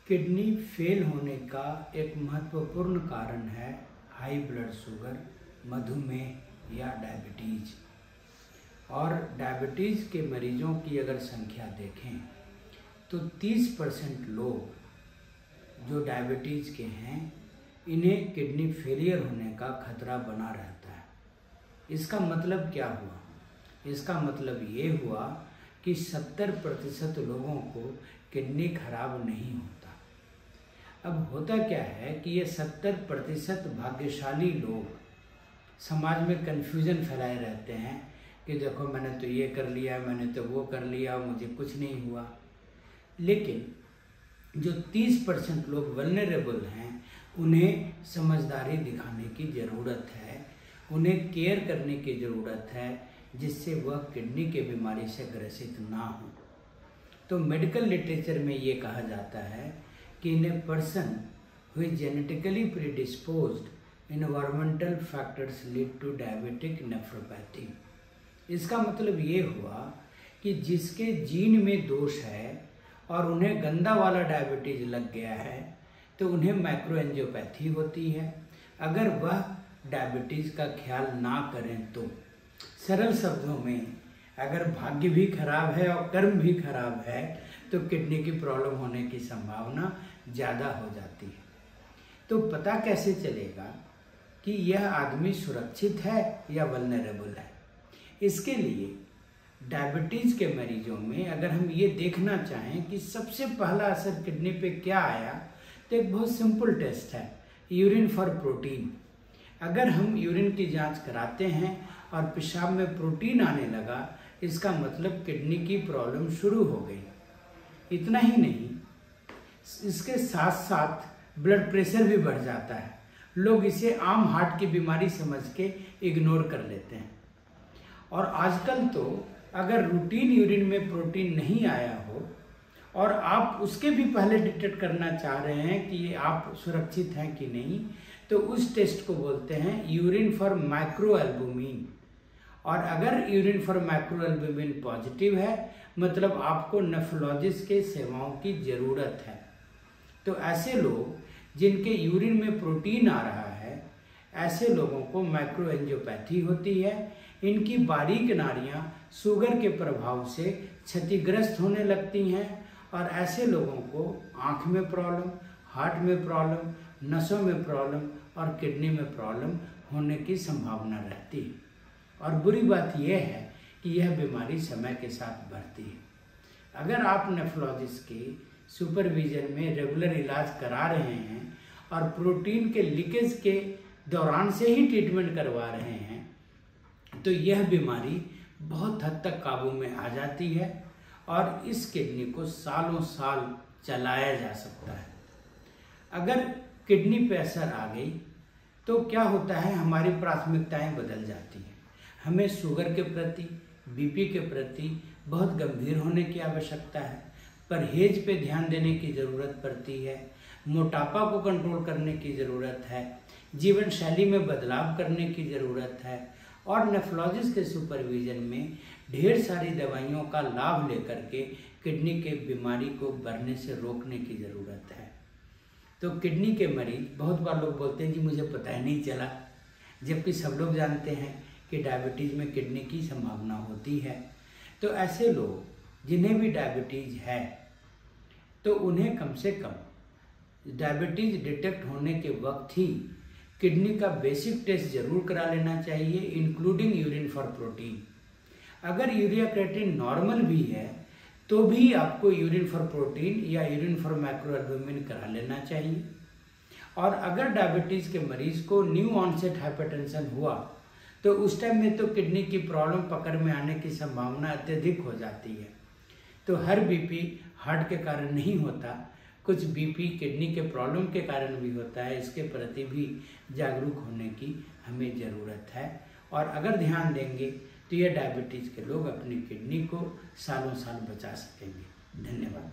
Kidney fail होने का एक महत्वपूर्ण कारण है हाई ब्लड शुगर, मधुमेह या डायबिटीज। और डायबिटीज़ के मरीजों की अगर संख्या देखें तो 30% लोग जो डायबिटीज़ के हैं इन्हें किडनी फेलियर होने का खतरा बना रहता है। इसका मतलब क्या हुआ? इसका मतलब ये हुआ कि 70% लोगों को किडनी खराब नहीं होता। अब होता क्या है कि ये 70% भाग्यशाली लोग समाज में कन्फ्यूज़न फैलाए रहते हैं कि देखो मैंने तो ये कर लिया, मैंने तो वो कर लिया, मुझे कुछ नहीं हुआ। लेकिन जो 30% लोग वल्नरेबल हैं उन्हें समझदारी दिखाने की ज़रूरत है, उन्हें केयर करने की ज़रूरत है जिससे वह किडनी के बीमारी से ग्रसित ना हो। तो मेडिकल लिटरेचर में ये कहा जाता है कि in a person who is genetically predisposed environmental factors lead to diabetic nephropathy. इसका मतलब ये हुआ कि जिसके जीन में दोष है और उन्हें गंदा वाला डायबिटीज लग गया है तो उन्हें माइक्रोएंजियोपैथी होती है। अगर वह डायबिटीज़ का ख्याल ना करें तो सरल शब्दों में अगर भाग्य भी खराब है और कर्म भी खराब है तो किडनी की प्रॉब्लम होने की संभावना ज़्यादा हो जाती है। तो पता कैसे चलेगा कि यह आदमी सुरक्षित है या वल्नरेबल है? इसके लिए डायबिटीज़ के मरीजों में अगर हम ये देखना चाहें कि सबसे पहला असर किडनी पे क्या आया तो एक बहुत सिंपल टेस्ट है, यूरिन फॉर प्रोटीन। अगर हम यूरिन की जांच कराते हैं और पेशाब में प्रोटीन आने लगा इसका मतलब किडनी की प्रॉब्लम शुरू हो गई। इतना ही नहीं, इसके साथ साथ ब्लड प्रेशर भी बढ़ जाता है। लोग इसे आम हार्ट की बीमारी समझ के इग्नोर कर लेते हैं। और आजकल तो अगर रूटीन यूरिन में प्रोटीन नहीं आया हो और आप उसके भी पहले डिटेक्ट करना चाह रहे हैं कि ये आप सुरक्षित हैं कि नहीं, तो उस टेस्ट को बोलते हैं यूरिन फॉर माइक्रोएल्बुमिन। और अगर यूरिन फॉर माइक्रोएल्बुमिन पॉजिटिव है मतलब आपको नेफ्रोलॉजिस्ट के सेवाओं की ज़रूरत है। तो ऐसे लोग जिनके यूरिन में प्रोटीन आ रहा है ऐसे लोगों को माइक्रोएंजियोपैथी होती है। इनकी बारीक नाड़ियाँ शुगर के प्रभाव से क्षतिग्रस्त होने लगती हैं और ऐसे लोगों को आँख में प्रॉब्लम, हार्ट में प्रॉब्लम, नसों में प्रॉब्लम और किडनी में प्रॉब्लम होने की संभावना रहती है। और बुरी बात यह है कि यह बीमारी समय के साथ बढ़ती है। अगर आप नेफ्रोलॉजिस्ट के सुपरविजन में रेगुलर इलाज करा रहे हैं और प्रोटीन के लीकेज के दौरान से ही ट्रीटमेंट करवा रहे हैं तो यह बीमारी बहुत हद तक काबू में आ जाती है और इस किडनी को सालों साल चलाया जा सकता है। अगर किडनी पे असर आ गई तो क्या होता है, हमारी प्राथमिकताएं बदल जाती हैं। हमें शुगर के प्रति, बीपी के प्रति बहुत गंभीर होने की आवश्यकता है, परहेज पे ध्यान देने की ज़रूरत पड़ती है, मोटापा को कंट्रोल करने की ज़रूरत है, जीवन शैली में बदलाव करने की ज़रूरत है और नेफ्रोलॉजिस्ट के सुपरविजन में ढेर सारी दवाइयों का लाभ लेकर के किडनी के बीमारी को बढ़ने से रोकने की ज़रूरत है। तो किडनी के मरीज, बहुत बार लोग बोलते हैं जी मुझे पता ही नहीं चला, जबकि सब लोग जानते हैं कि डायबिटीज़ में किडनी की संभावना होती है। तो ऐसे लोग जिन्हें भी डायबिटीज़ है तो उन्हें कम से कम डायबिटीज़ डिटेक्ट होने के वक्त ही किडनी का बेसिक टेस्ट जरूर करा लेना चाहिए, इंक्लूडिंग यूरिन फॉर प्रोटीन। अगर यूरिया क्रिएटिन नॉर्मल भी है तो भी आपको यूरिन फॉर प्रोटीन या यूरिन फॉर माइक्रोएल्बुमिन करा लेना चाहिए। और अगर डायबिटीज़ के मरीज को न्यू ऑनसेट हाइपरटेंशन हुआ तो उस टाइम में तो किडनी की प्रॉब्लम पकड़ में आने की संभावना अत्यधिक हो जाती है। तो हर बीपी हार्ट के कारण नहीं होता, कुछ बीपी किडनी के प्रॉब्लम के कारण भी होता है। इसके प्रति भी जागरूक होने की हमें ज़रूरत है। और अगर ध्यान देंगे तो ये डायबिटीज़ के लोग अपनी किडनी को सालों साल बचा सकेंगे। धन्यवाद।